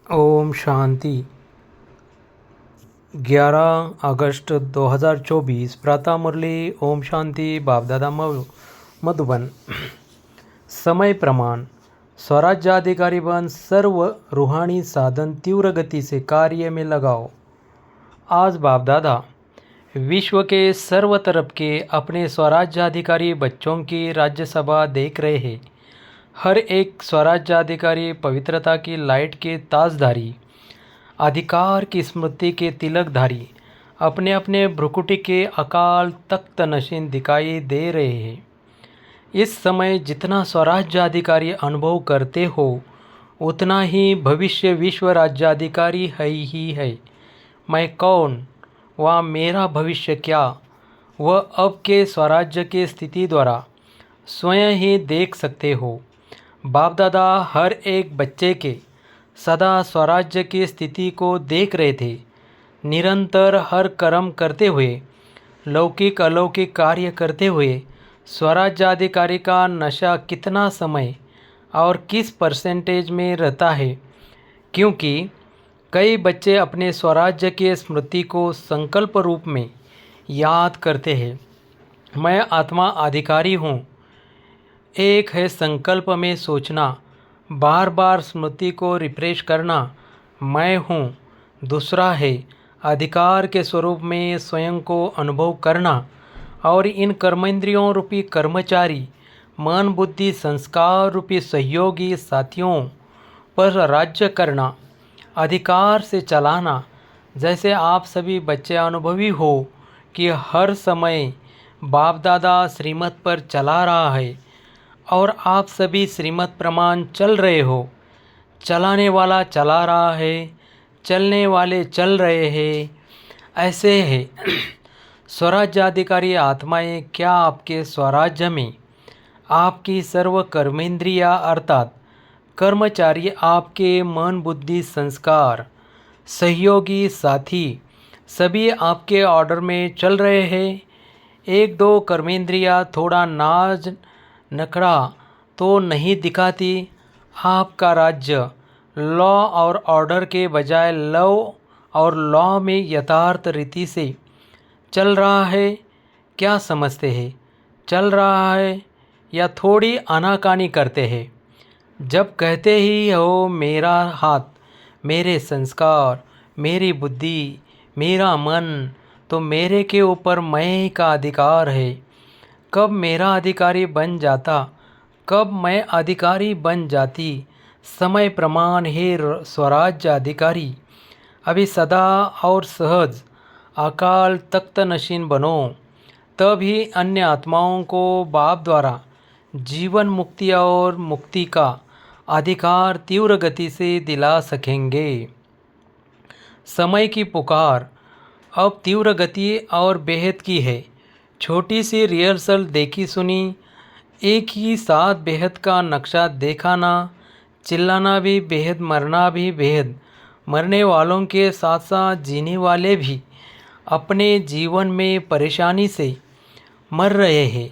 ओम शांति। 11 अगस्त 2024 प्रातः मुरली। ओम शांति। बापदादा मधुबन। समय प्रमाण। स्वराज्याधिकारी बन सर्व रूहानी साधन तीव्र गति से कार्य में लगाओ। आज बापदादा विश्व के सर्व तरफ के अपने स्वराज्याधिकारी बच्चों की राज्यसभा देख रहे हैं। हर एक स्वराज्याधिकारी पवित्रता की लाइट के ताजधारी, अधिकार की स्मृति के तिलकधारी, अपने अपने भ्रुकुटी के अकाल तख्त नशीन दिखाई दे रहे हैं। इस समय जितना स्वराज्याधिकारी अनुभव करते हो उतना ही भविष्य विश्व राज्याधिकारी है ही है। मैं कौन व मेरा भविष्य क्या, वह अब के स्वराज्य की स्थिति द्वारा स्वयं ही देख सकते हो। बापदादा हर एक बच्चे के सदा स्वराज्य की स्थिति को देख रहे थे। निरंतर हर कर्म करते हुए, लौकिक अलौकिक कार्य करते हुए स्वराज्याधिकारी का नशा कितना समय और किस परसेंटेज में रहता है, क्योंकि कई बच्चे अपने स्वराज्य की स्मृति को संकल्प रूप में याद करते हैं। मैं आत्मा अधिकारी हूँ। एक है संकल्प में सोचना, बार बार स्मृति को रिफ्रेश करना, मैं हूँ। दूसरा है अधिकार के स्वरूप में स्वयं को अनुभव करना और इन कर्मेंद्रियों रूपी कर्मचारी, मन बुद्धि संस्कार रूपी सहयोगी साथियों पर राज्य करना, अधिकार से चलाना। जैसे आप सभी बच्चे अनुभवी हो कि हर समय बाप दादा श्रीमत पर चला रहा है और आप सभी श्रीमत प्रमाण चल रहे हो। चलाने वाला चला रहा है, चलने वाले चल रहे हैं। ऐसे है स्वराज्याधिकारी आत्माएं क्या आपके स्वराज्य में आपकी सर्व कर्मेंद्रिया अर्थात कर्मचारी, आपके मन बुद्धि संस्कार सहयोगी साथी सभी आपके ऑर्डर में चल रहे हैं। एक दो कर्मेंद्रिया थोड़ा नाज नखड़ा तो नहीं दिखाती। आपका राज्य लॉ और ऑर्डर के बजाय लव और लॉ में यथार्थ रीति से चल रहा है। क्या समझते हैं? चल रहा है या थोड़ी आनाकानी करते हैं? जब कहते ही हो मेरा हाथ, मेरे संस्कार, मेरी बुद्धि, मेरा मन, तो मेरे के ऊपर मैं का अधिकार है। कब मेरा अधिकारी बन जाता, कब मैं अधिकारी बन जाती। समय प्रमाण है स्वराज्य अधिकारी। अभी सदा और सहज अकाल तख्त नशीन बनो, तब ही अन्य आत्माओं को बाप द्वारा जीवन मुक्ति और मुक्ति का अधिकार तीव्र गति से दिला सकेंगे। समय की पुकार अब तीव्र गति और बेहद की है। छोटी सी रिहर्सल देखी सुनी, एक ही साथ बेहद का नक्शा देखाना, चिल्लाना भी बेहद, मरना भी बेहद। मरने वालों के साथ साथ जीने वाले भी अपने जीवन में परेशानी से मर रहे हैं।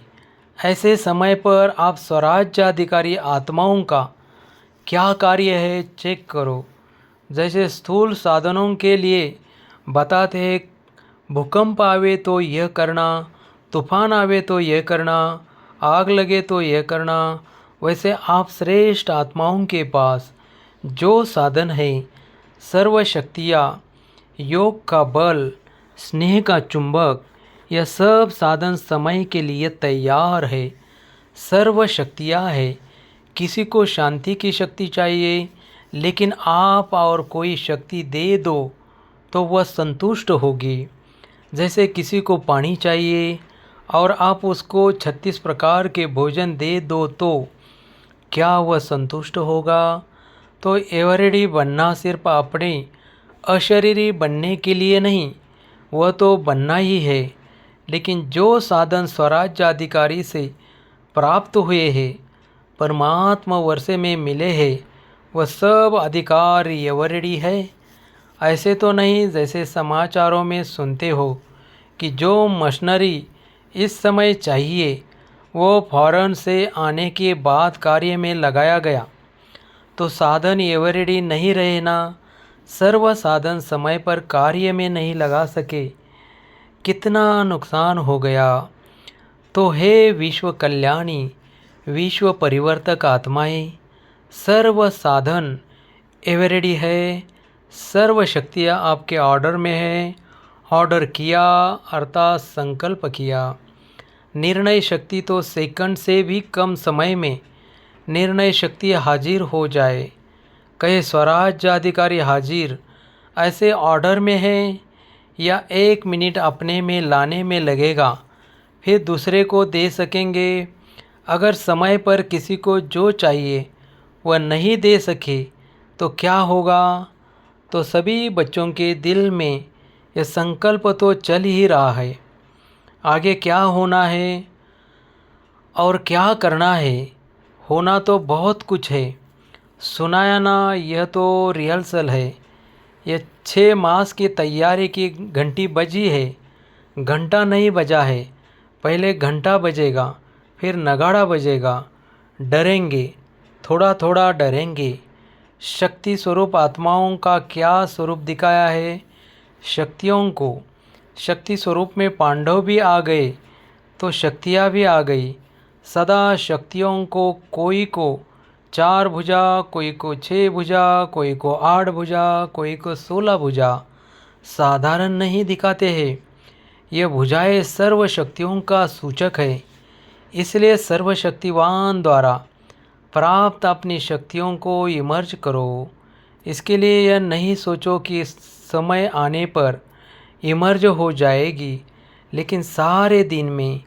ऐसे समय पर आप स्वराज्याधिकारी आत्माओं का क्या कार्य है चेक करो। जैसे स्थूल साधनों के लिए बताते हैं, भूकंप आवे तो यह करना, तूफान आवे तो यह करना, आग लगे तो यह करना, वैसे आप श्रेष्ठ आत्माओं के पास जो साधन है, सर्व शक्तियाँ, योग का बल, स्नेह का चुंबक, यह सब साधन समय के लिए तैयार है। सर्व शक्तियाँ है। किसी को शांति की शक्ति चाहिए, लेकिन आप और कोई शक्ति दे दो तो वह संतुष्ट होगी। जैसे किसी को पानी चाहिए और आप उसको 36 प्रकार के भोजन दे दो तो क्या वह संतुष्ट होगा? तो एवरेडी बनना सिर्फ अपने अशरीरी बनने के लिए नहीं, वह तो बनना ही है। लेकिन जो साधन स्वराज्याधिकारी से प्राप्त हुए हैं, परमात्मा वर्षे में मिले हैं, वह सब अधिकार एवरेडी है। ऐसे तो नहीं जैसे समाचारों में सुनते हो कि जो मशीनरी इस समय चाहिए वो फॉरेन से आने के बाद कार्य में लगाया गया, तो साधन एवरेडी नहीं रहे ना। सर्व साधन समय पर कार्य में नहीं लगा सके, कितना नुकसान हो गया। तो हे विश्व कल्याणी, विश्व परिवर्तक आत्माएं, सर्व साधन एवरेडी है, सर्व शक्तियाँ आपके ऑर्डर में है। ऑर्डर किया अर्थात संकल्प किया। निर्णय शक्ति तो सेकंड से भी कम समय में निर्णय शक्ति हाजिर हो जाए। कहे स्वराज्य अधिकारी हाजिर, ऐसे ऑर्डर में है या 1 मिनट अपने में लाने में लगेगा, फिर दूसरे को दे सकेंगे। अगर समय पर किसी को जो चाहिए वह नहीं दे सके तो क्या होगा। तो सभी बच्चों के दिल में यह संकल्प तो चल ही रहा है, आगे क्या होना है और क्या करना है। होना तो बहुत कुछ है, सुनाया ना, यह तो रिहर्सल है। यह 6 मास की तैयारी की घंटी बजी है, घंटा नहीं बजा है। पहले घंटा बजेगा, फिर नगाड़ा बजेगा। डरेंगे, थोड़ा थोड़ा डरेंगे। शक्ति स्वरूप आत्माओं का क्या स्वरूप दिखाया है। शक्तियों को शक्ति स्वरूप में पांडव भी आ गए तो शक्तियाँ भी आ गई। सदा शक्तियों को कोई को 4 भुजा, कोई को 6 भुजा, कोई को 8 भुजा, कोई को 16 भुजा साधारण नहीं दिखाते हैं। यह भुजाएं सर्व शक्तियों का सूचक है। इसलिए सर्वशक्तिवान द्वारा प्राप्त अपनी शक्तियों को इमर्ज करो। इसके लिए यह नहीं सोचो कि समय आने पर इमर्ज हो जाएगी, लेकिन सारे दिन में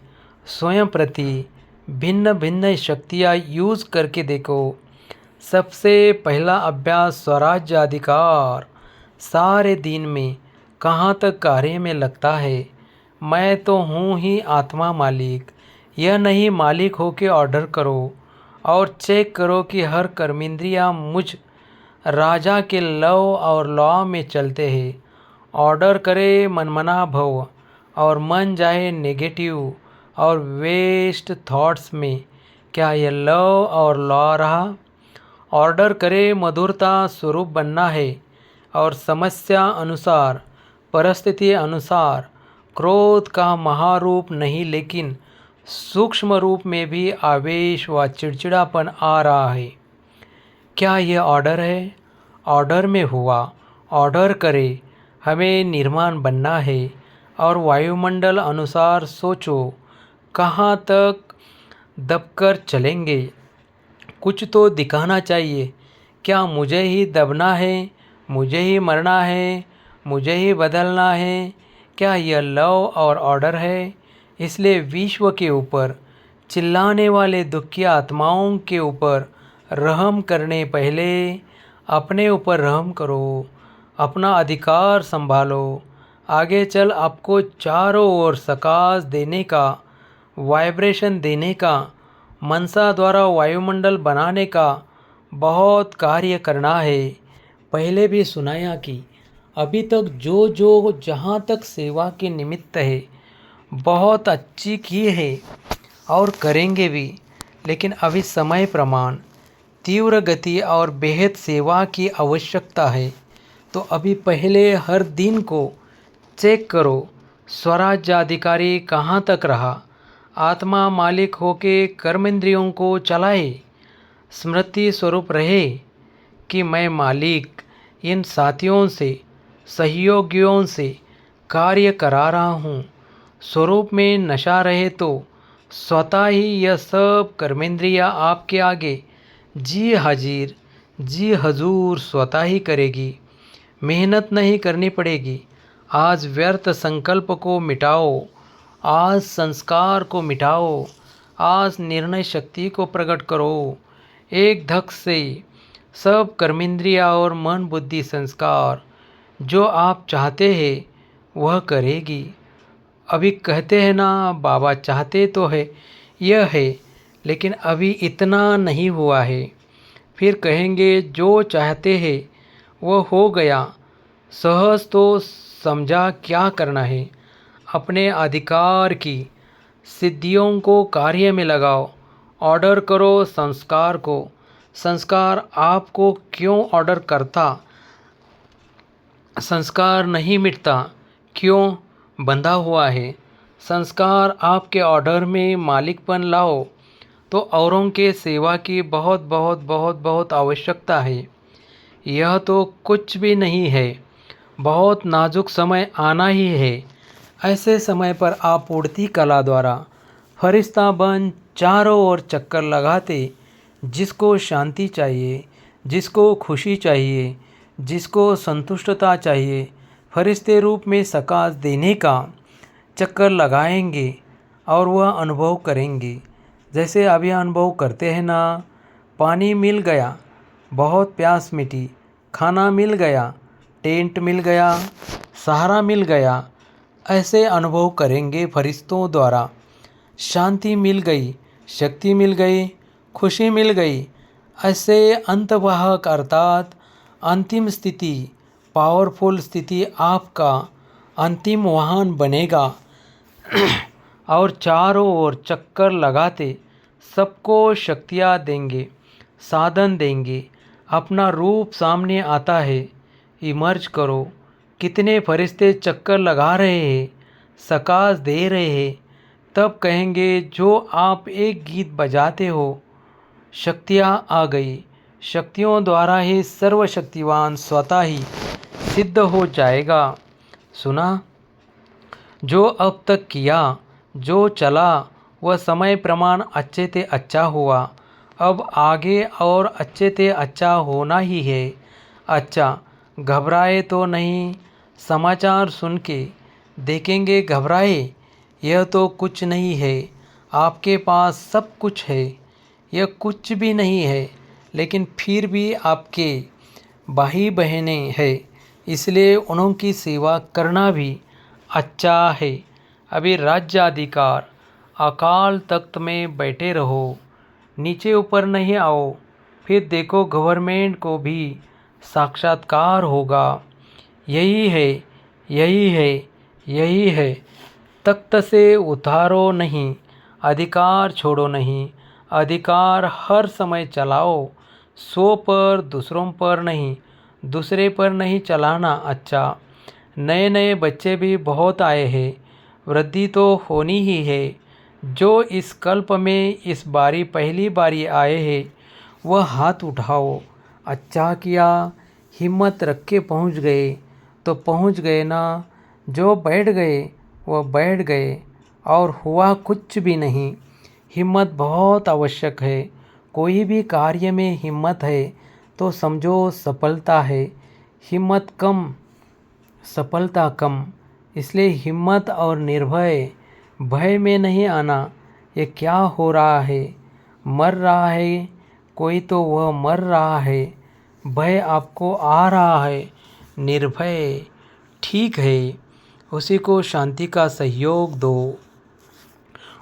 स्वयं प्रति भिन्न भिन्न शक्तियाँ यूज़ करके देखो। सबसे पहला अभ्यास स्वराज्य अधिकार। सारे दिन में कहाँ तक कार्य में लगता है। मैं तो हूँ ही आत्मा मालिक। यह नहीं मालिक हो के ऑर्डर करो और चेक करो कि हर कर्मेंद्रियाँ मुझ राजा के लव और लॉ में चलते हैं। ऑर्डर करे मनमना भव और मन जाए नेगेटिव और वेस्ट थॉट्स में, क्या यह लव और लॉ रहा। ऑर्डर करे मधुरता स्वरूप बनना है और समस्या अनुसार, परिस्थिति अनुसार क्रोध का महारूप नहीं, लेकिन सूक्ष्म रूप में भी आवेश व चिड़चिड़ापन आ रहा है। क्या यह ऑर्डर है। ऑर्डर में हुआ। ऑर्डर करे, हमें निर्माण बनना है और वायुमंडल अनुसार सोचो कहाँ तक दबकर चलेंगे। कुछ तो दिखाना चाहिए। क्या मुझे ही दबना है, मुझे ही मरना है, मुझे ही बदलना है। क्या यह लव और ऑर्डर है। इसलिए विश्व के ऊपर चिल्लाने वाले दुखी आत्माओं के ऊपर रहम करने पहले अपने ऊपर रहम करो। अपना अधिकार संभालो। आगे चल आपको चारों ओर सकाश देने का, वाइब्रेशन देने का, मनसा द्वारा वायुमंडल बनाने का बहुत कार्य करना है। पहले भी सुनाया कि अभी तक जो जो जहाँ तक सेवा के निमित्त है बहुत अच्छी की है और करेंगे भी, लेकिन अभी समय प्रमाण तीव्र गति और बेहद सेवा की आवश्यकता है। तो अभी पहले हर दिन को चेक करो, स्वराज्य अधिकारी कहाँ तक रहा। आत्मा मालिक होके कर्मेंद्रियों को चलाए। स्मृति स्वरूप रहे कि मैं मालिक इन साथियों से, सहयोगियों से कार्य करा रहा हूँ। स्वरूप में नशा रहे तो स्वतः ही यह सब कर्मेंद्रियाँ आपके आगे जी हाजिर, जी हजूर स्वतः ही करेगी। मेहनत नहीं करनी पड़ेगी। आज व्यर्थ संकल्प को मिटाओ, आज संस्कार को मिटाओ, आज निर्णय शक्ति को प्रकट करो। एक धक से सब कर्मेंद्रिया और मन बुद्धि संस्कार जो आप चाहते हैं वह करेगी। अभी कहते हैं ना, बाबा चाहते तो है, यह है, लेकिन अभी इतना नहीं हुआ है। फिर कहेंगे जो चाहते हैं वो हो गया। सहज तो समझा क्या करना है। अपने अधिकार की सिद्धियों को कार्य में लगाओ। ऑर्डर करो संस्कार को। संस्कार आपको क्यों ऑर्डर करता, संस्कार नहीं मिटता, क्यों? बंधा हुआ है। संस्कार आपके ऑर्डर में मालिकपन लाओ तो औरों के सेवा की बहुत बहुत बहुत बहुत आवश्यकता है। यह तो कुछ भी नहीं है, बहुत नाजुक समय आना ही है। ऐसे समय पर आप उड़ती कला द्वारा फरिश्ता बन चारों ओर चक्कर लगाते, जिसको शांति चाहिए, जिसको खुशी चाहिए, जिसको संतुष्टता चाहिए, फरिश्ते रूप में सकाश देने का चक्कर लगाएंगे और वह अनुभव करेंगे। जैसे अभी अनुभव करते हैं ना, पानी मिल गया, बहुत प्यास मिटी, खाना मिल गया, टेंट मिल गया, सहारा मिल गया, ऐसे अनुभव करेंगे फरिश्तों द्वारा। शांति मिल गई, शक्ति मिल गई, खुशी मिल गई। ऐसे अंतवाहक अर्थात अंतिम स्थिति, पावरफुल स्थिति आपका अंतिम वाहन बनेगा और चारों ओर चक्कर लगाते सबको शक्तियाँ देंगे, साधन देंगे। अपना रूप सामने आता है, इमर्ज करो। कितने फरिश्ते चक्कर लगा रहे हैं, सकाश दे रहे हैं। तब कहेंगे जो आप एक गीत बजाते हो, शक्तियाँ आ गई। शक्तियों द्वारा ही सर्वशक्तिवान स्वतः ही सिद्ध हो जाएगा। सुना? जो अब तक किया, जो चला, वह समय प्रमाण अच्छे ते अच्छा हुआ। अब आगे और अच्छे ते अच्छा होना ही है। अच्छा, घबराए तो नहीं। समाचार सुन के देखेंगे घबराए? यह तो कुछ नहीं है। आपके पास सब कुछ है। यह कुछ भी नहीं है, लेकिन फिर भी आपके भाई बहनें हैं, इसलिए उनकी सेवा करना भी अच्छा है। अभी राज्याधिकार, अकाल तख्त में बैठे रहो, नीचे ऊपर नहीं आओ। फिर देखो गवर्नमेंट को भी साक्षात्कार होगा। यही है, यही है, यही है। तख्त से उतारो नहीं, अधिकार छोड़ो नहीं। अधिकार हर समय चलाओ, सो पर, दूसरों पर नहीं, दूसरे पर नहीं चलाना। अच्छा, नए नए बच्चे भी बहुत आए हैं, वृद्धि तो होनी ही है। जो इस कल्प में इस बारी पहली बारी आए हैं, वह हाथ उठाओ। अच्छा किया, हिम्मत रख के पहुँच गए तो पहुँच गए ना। जो बैठ गए वह बैठ गए और हुआ कुछ भी नहीं। हिम्मत बहुत आवश्यक है। कोई भी कार्य में हिम्मत है तो समझो सफलता है। हिम्मत कम, सफलता कम। इसलिए हिम्मत और निर्भय, भय में नहीं आना। ये क्या हो रहा है? मर रहा है कोई तो वह मर रहा है। भय आपको आ रहा है, निर्भय ठीक है, उसी को शांति का सहयोग दो।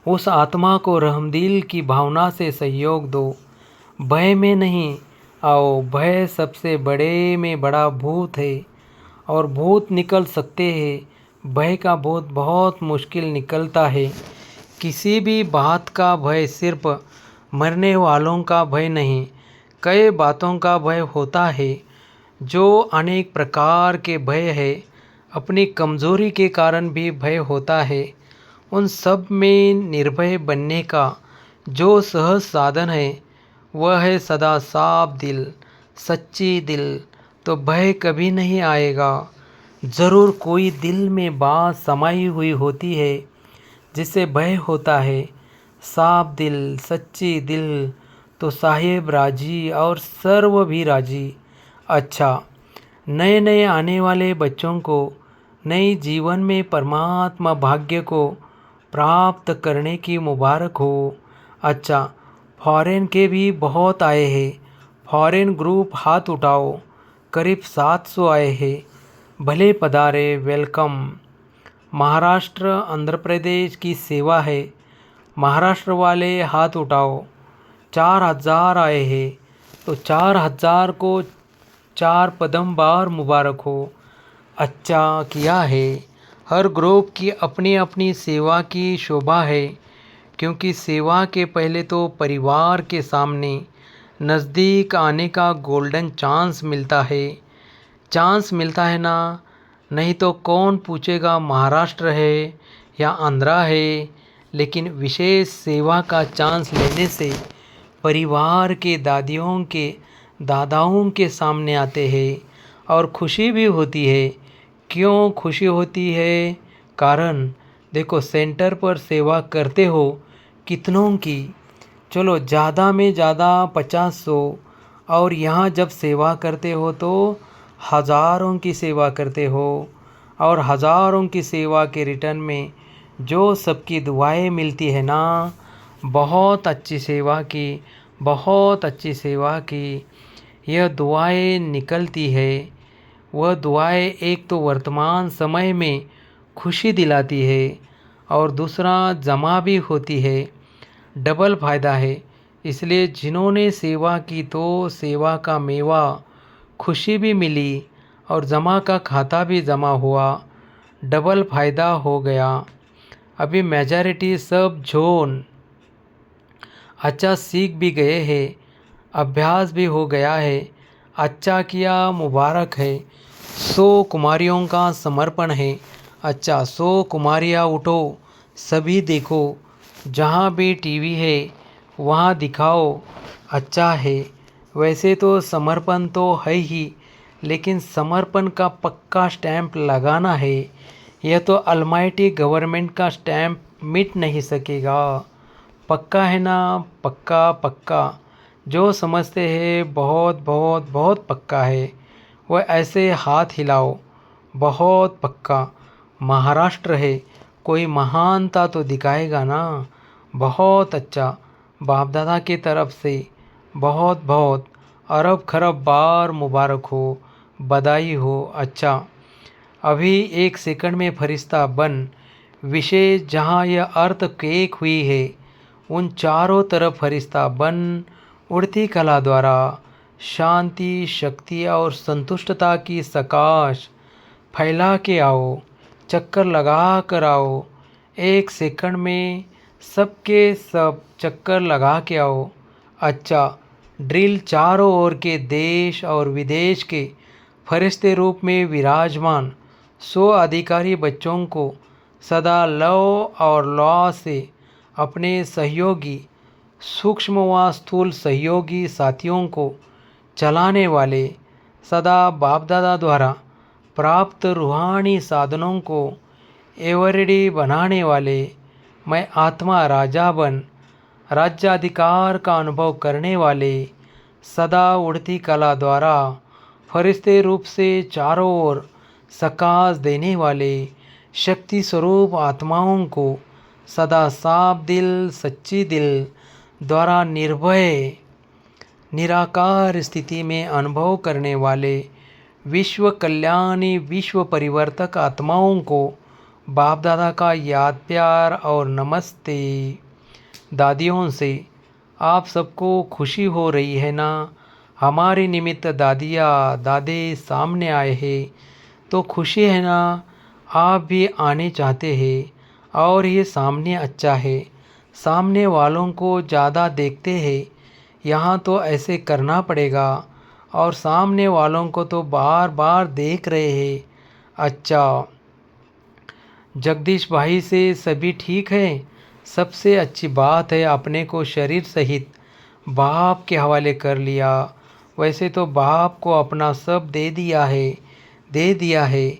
उस आत्मा को रहमदिल की भावना से सहयोग दो। भय में नहीं आओ। भय सबसे बड़े में बड़ा भूत है और भूत निकल सकते हैं। भय का भूत बहुत मुश्किल निकलता है। किसी भी बात का भय सिर्फ मरने वालों का भय नहीं, कई बातों का भय होता है। जो अनेक प्रकार के भय है, अपनी कमज़ोरी के कारण भी भय होता है। उन सब में निर्भय बनने का जो सहज साधन है, वह है सदा साफ दिल, सच्ची दिल। तो भय कभी नहीं आएगा। ज़रूर कोई दिल में बात समाई हुई होती है जिससे भय होता है। साफ दिल, सच्ची दिल तो साहेब राजी और सर्व भी राजी। अच्छा, नए नए आने वाले बच्चों को नई जीवन में परमात्मा भाग्य को प्राप्त करने की मुबारक हो। अच्छा, फॉरेन के भी बहुत आए हैं। फॉरेन ग्रुप हाथ उठाओ, करीब 700 आए हैं। भले पधारे, वेलकम। महाराष्ट्र, आंध्र प्रदेश की सेवा है। महाराष्ट्र वाले हाथ उठाओ। 4000 आए हैं, तो 4000 को 4 पदम बार मुबारक हो। अच्छा किया है। हर ग्रुप की अपनी अपनी सेवा की शोभा है, क्योंकि सेवा के पहले तो परिवार के सामने नज़दीक आने का गोल्डन चांस मिलता है। चांस मिलता है ना, नहीं तो कौन पूछेगा महाराष्ट्र है या आंध्रा है। लेकिन विशेष सेवा का चांस लेने से परिवार के दादियों के दादाओं के सामने आते हैं और खुशी भी होती है। क्यों खुशी होती है? कारण देखो, सेंटर पर सेवा करते हो कितनों की, चलो ज़्यादा में ज़्यादा 50-100, और यहाँ जब सेवा करते हो तो हज़ारों की सेवा करते हो, और हज़ारों की सेवा के रिटर्न में जो सबकी दुआएं मिलती है ना, बहुत अच्छी सेवा की, बहुत अच्छी सेवा की, यह दुआएं निकलती है। वह दुआएं एक तो वर्तमान समय में खुशी दिलाती है और दूसरा जमा भी होती है, डबल फ़ायदा है। इसलिए जिन्होंने सेवा की तो सेवा का मेवा खुशी भी मिली और जमा का खाता भी जमा हुआ, डबल फ़ायदा हो गया। अभी मेजॉरिटी सब जोन अच्छा सीख भी गए हैं, अभ्यास भी हो गया है। अच्छा किया, मुबारक है। 100 कुमारियों का समर्पण है। अच्छा 100 कुमारियाँ उठो, सभी देखो, जहाँ भी टीवी है वहाँ दिखाओ, अच्छा है। वैसे तो समर्पण तो है ही, लेकिन समर्पण का पक्का स्टैंप लगाना है। यह तो अलमाइटी गवर्नमेंट का स्टैंप मिट नहीं सकेगा। पक्का है ना? पक्का पक्का। जो समझते हैं बहुत बहुत बहुत पक्का है, वह ऐसे हाथ हिलाओ। बहुत पक्का। महाराष्ट्र है, कोई महानता तो दिखाएगा ना। बहुत अच्छा, बाप दादा की तरफ से बहुत बहुत अरब खरब बार मुबारक हो, बधाई हो। अच्छा, अभी 1 सेकंड में फरिश्ता बन। विशेष जहाँ यह अर्थ केक हुई है, उन चारों तरफ फरिश्ता बन उड़ती कला द्वारा शांति, शक्ति और संतुष्टता की सकाश फैला के आओ, चक्कर लगा कर आओ। 1 सेकंड में सबके सब चक्कर लगा के आओ। अच्छा, ड्रिल चारों ओर के देश और विदेश के फरिश्ते रूप में विराजमान 100 अधिकारी बच्चों को सदा लव और लॉ से अपने सहयोगी, सूक्ष्म व स्थूल सहयोगी साथियों को चलाने वाले, सदा बाप दादा द्वारा प्राप्त रूहानी साधनों को एवरेडी बनाने वाले, मैं आत्मा राजा बन राज्याधिकार का अनुभव करने वाले, सदा उड़ती कला द्वारा फरिश्ते रूप से चारों ओर सकाश देने वाले शक्ति स्वरूप आत्माओं को सदा साफ दिल, सच्ची दिल द्वारा निर्भय निराकार स्थिति में अनुभव करने वाले विश्व कल्याणी, विश्व परिवर्तक आत्माओं को बाप दादा का याद, प्यार और नमस्ते। दादियों से आप सबको खुशी हो रही है ना? हमारे निमित्त दादिया दादे सामने आए हैं तो खुशी है ना? आप भी आने चाहते हैं और ये सामने अच्छा है। सामने वालों को ज़्यादा देखते हैं, यहाँ तो ऐसे करना पड़ेगा, और सामने वालों को तो बार बार देख रहे हैं। अच्छा, जगदीश भाई से सभी ठीक है? सबसे अच्छी बात है, अपने को शरीर सहित बाप के हवाले कर लिया। वैसे तो बाप को अपना सब दे दिया है, दे दिया है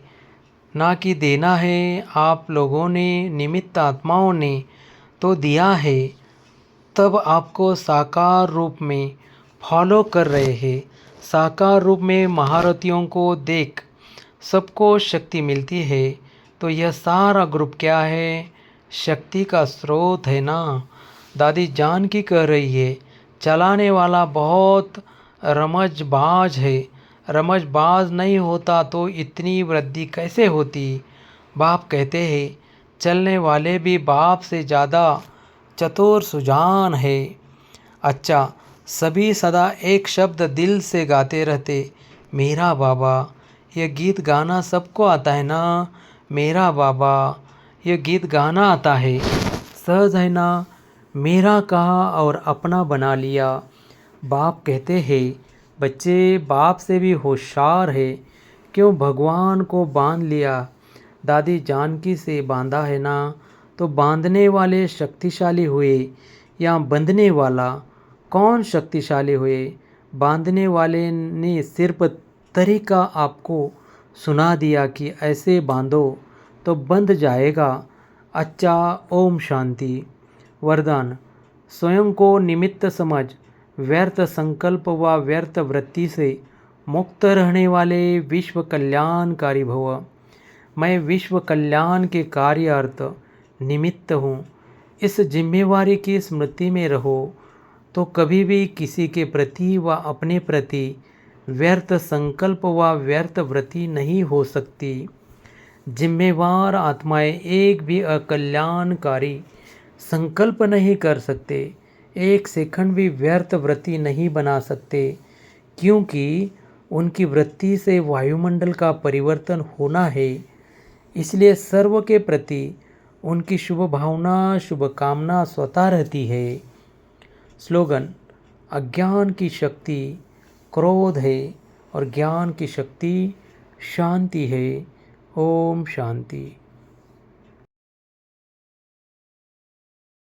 ना कि देना है। आप लोगों ने, निमित्त आत्माओं ने तो दिया है, तब आपको साकार रूप में फॉलो कर रहे हैं। साकार रूप में महारथियों को देख सबको शक्ति मिलती है, तो यह सारा ग्रुप क्या है? शक्ति का स्रोत है ना। दादी जानकी कह रही है, चलाने वाला बहुत रमजबाज है। रमजबाज नहीं होता तो इतनी वृद्धि कैसे होती? बाप कहते हैं, चलने वाले भी बाप से ज़्यादा चतुर सुजान है। अच्छा, सभी सदा एक शब्द दिल से गाते रहते, मेरा बाबा। यह गीत गाना सबको आता है ना? मेरा बाबा, यह गीत गाना आता है, सहज है ना? मेरा कहा और अपना बना लिया। बाप कहते हैं, बच्चे बाप से भी होशियार है, क्यों भगवान को बांध लिया, दादी जानकी से बांधा है ना। तो बांधने वाले शक्तिशाली हुए या बंधने वाला कौन शक्तिशाली हुए। बांधने वाले ने सिर्फ तरीका आपको सुना दिया कि ऐसे बांधो तो बंध जाएगा। अच्छा, ओम शांति। वरदान। स्वयं को निमित्त समझ व्यर्थ संकल्प व व्यर्थ वृत्ति से मुक्त रहने वाले विश्व कल्याणकारी भव। मैं विश्व कल्याण के कार्य अर्थ निमित्त हूँ। इस जिम्मेवारी की स्मृति में रहो तो कभी भी किसी के प्रति व अपने प्रति व्यर्थ संकल्प व व्यर्थ वृत्ति नहीं हो सकती। जिम्मेवार आत्माएं एक भी अकल्याणकारी संकल्प नहीं कर सकते, एक सेकंड भी व्यर्थ वृत्ति नहीं बना सकते, क्योंकि उनकी वृत्ति से वायुमंडल का परिवर्तन होना है। इसलिए सर्व के प्रति उनकी शुभ भावना शुभकामना स्वतः रहती है। स्लोगन। अज्ञान की शक्ति क्रोध है और ज्ञान की शक्ति शांति है। ओम शांति।